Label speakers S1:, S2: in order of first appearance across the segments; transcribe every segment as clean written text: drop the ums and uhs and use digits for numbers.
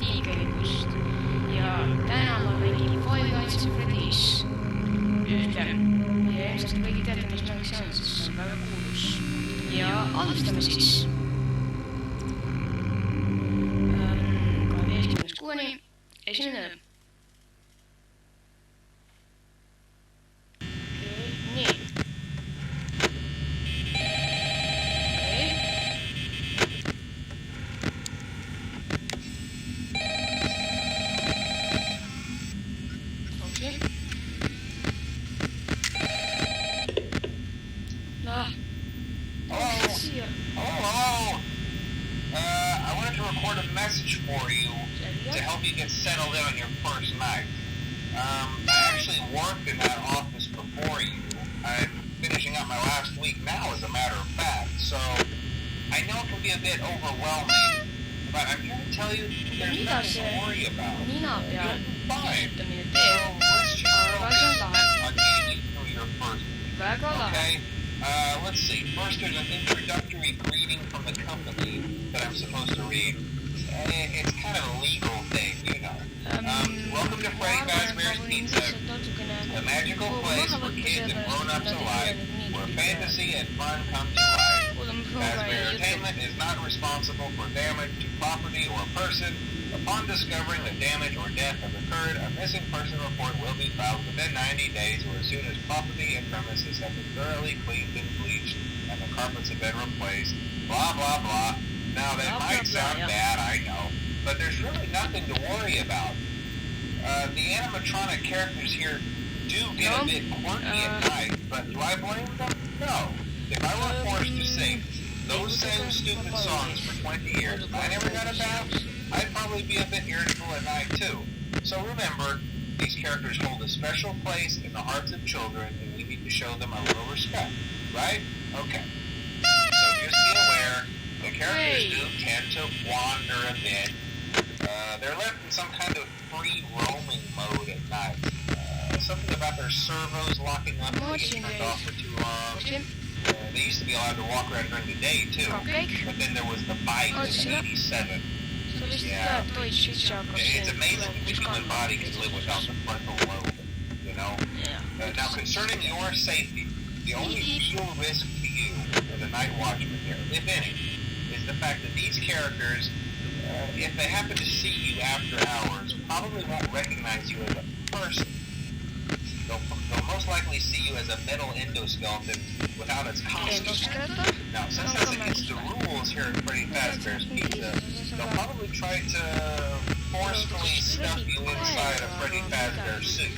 S1: Niiga just. Ja täna ma mängin Five Nights at Freddy's ühte. Ja ilmselt kõigi teate, mis mäng see on, sest see on väga kuulus. Ja alustame siis. 12.6. esimene öö. Nii.
S2: I wanted to record a message for you to help you get settled in on your first night. I actually worked in that office before you. I'm finishing up my last week now, as a matter of fact, so I know it can be a bit overwhelming, but I'm here to tell you there's nothing to worry about. You'll be fine. So let's just focus on getting you through your first week. Okay? Let's see. First, there's an introductory greeting from the company that I'm supposed to read. It's kind of a legal thing, you know. Welcome to Freddy Fazbear's Pizza, a magical place for kids and grown-ups alike, where fantasy and fun come to life. Fazbear Entertainment is not responsible for damage to property or person. Upon discovering that damage or death has occurred, a missing person report will be filed within 90 days or as soon as property and premises have been thoroughly cleaned and bleached and the carpets have been replaced. Blah, blah, blah. Now, that might sound bad, I know, but there's really nothing to worry about. The animatronic characters here do get a bit quirky at night, but do I blame them? No. If I were forced to sing those same stupid songs for 20 years and I never got a bath, I'd probably be a bit irritable at night too. So remember, these characters hold a special place in the hearts of children and we need to show them a little respect, right? Okay. So just be aware, the characters do tend to wander a bit. They're left in some kind of free roaming mode at night. Something about their servos locking up and getting turned off for too long. They used to be allowed to walk around during the day too, but then there was the bite in 87. Yeah. It's amazing that the human body can live without the frontal lobe, you know? Now, concerning your safety, the only real risk to you as a night watchman here, if any, is the fact that these characters, if they happen to see you after hours, probably won't recognize you as a person. They'll most likely see you as a metal endoskeleton without its costume. Now, since that's against the rules here at Freddy Fazbear's Pizza, they'll probably try to forcefully stuff you inside a Freddy Fazbear suit.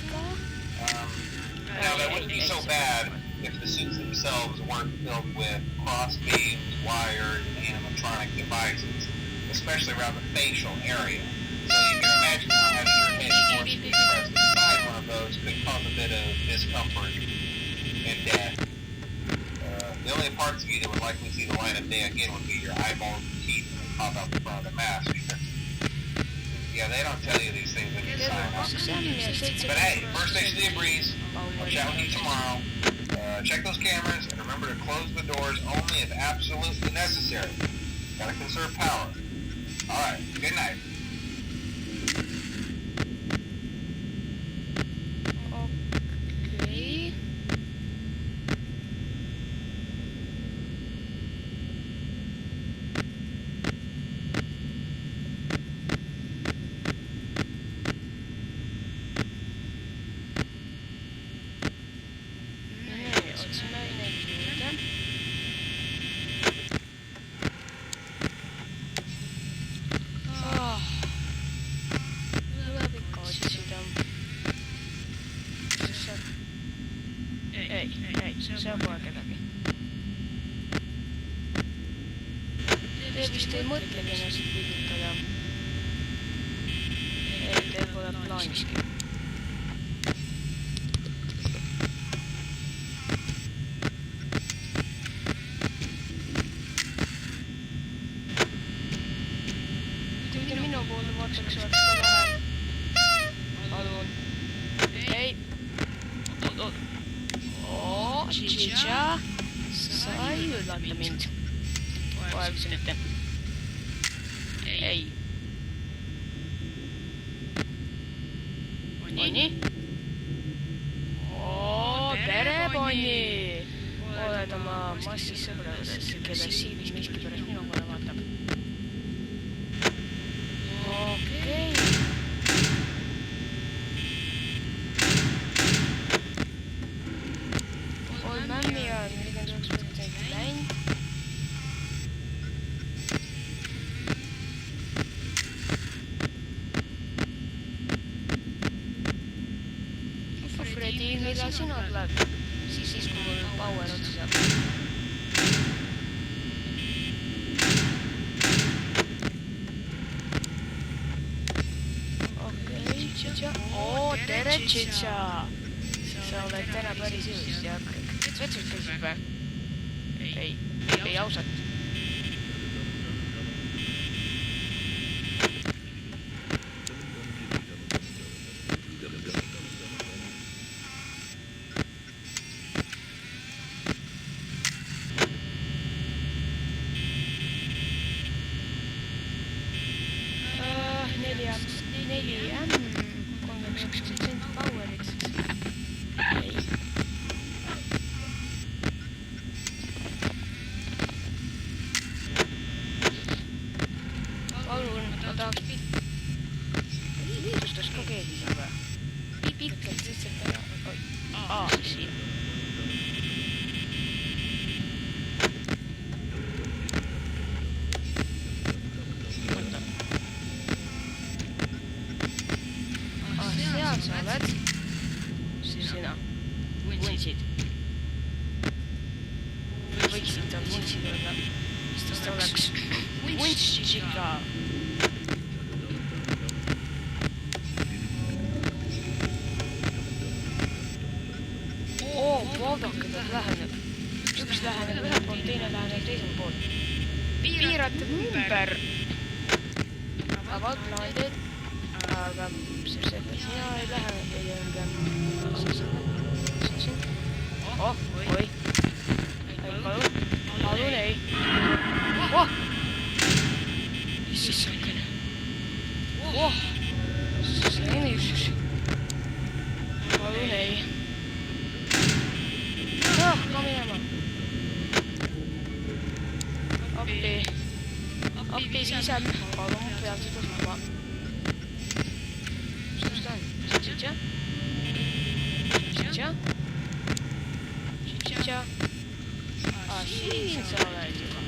S2: Now, that wouldn't be so bad if the suits themselves weren't filled with cross beams, wires, and animatronic devices, especially around the facial area. So you can imagine how having your head forcibly pressed inside one of those could cause a bit of discomfort and death. The only parts of you that would likely see the light of day again would be your eyeballs and teeth when they pop out the front of the mask. Yeah, they don't tell you these things when you sign up. But hey, first station of the breeze. I'll chat with you tomorrow. Check those cameras and remember to close the doors only if absolutely necessary. Gotta conserve power. Alright, good night.
S1: Se on poiketakin. Te vist ei mõtlegi ennast piidutada. Ei, teil pole plaaniski. Muidugi minu puhul maksaks oleks ka vähem. Palun. Ei. Oot. Chicha, sa ei üllata mind. Kohe ütlesin ette. Ei. Bonnie? Tere, Bonnie! Oled oma massis sõbrades, keda silmis miskipärast minu poole vaatab. Okei. Kolm mämmi ja 49% läinud. Fredi, millal sina tuled? Siis kui mul power otsa saab. Okei, Tšitša. Tere, Tšitša! Sa oled täna päris ilus ja kõik vetsus käisid või? Ei ausalt. Neli 31% powerit. Ei. Palun, ma tahaks liidustas ka keegi siin või? Pikkelt lihtsalt ära. Siia. Seal sa oled. Sina. Vuntsid. Võiksid tal vuntsid olla. Sest ta oleks vuntšika. Vaadake, ta läheneb. Üks läheneb ühelt poolt, teine läheneb teisel poolt. Piiratab ümber. Vabalt plaanid. Aga see, et mina ei lähe ei ümber. Oi. Palun ei. Issakene. See on ilus. Palun ei. Ma minema. Appi siisem. Palun peal seda sama. Kus ta on? Tšitša? Siin sa oled juba.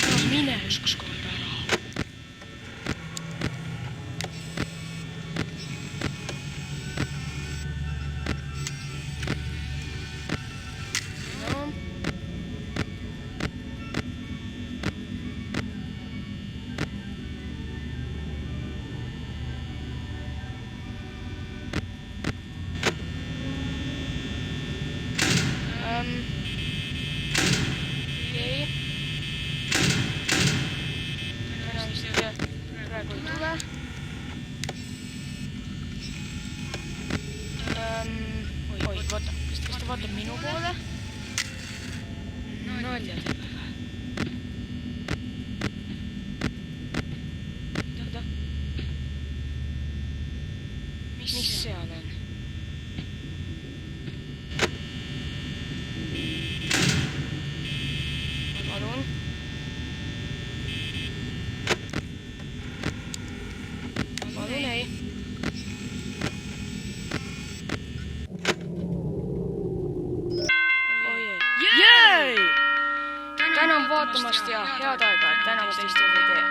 S1: No mine ükskord ära. Okei. Täna vist praegu ei tule. Oi, vaata. Kas ta vaatab minu poole? Nalja teeb. Mis seal on? Palun. Palun ei. Tänan vaatamast ja head aega, täna ma teist ei tee.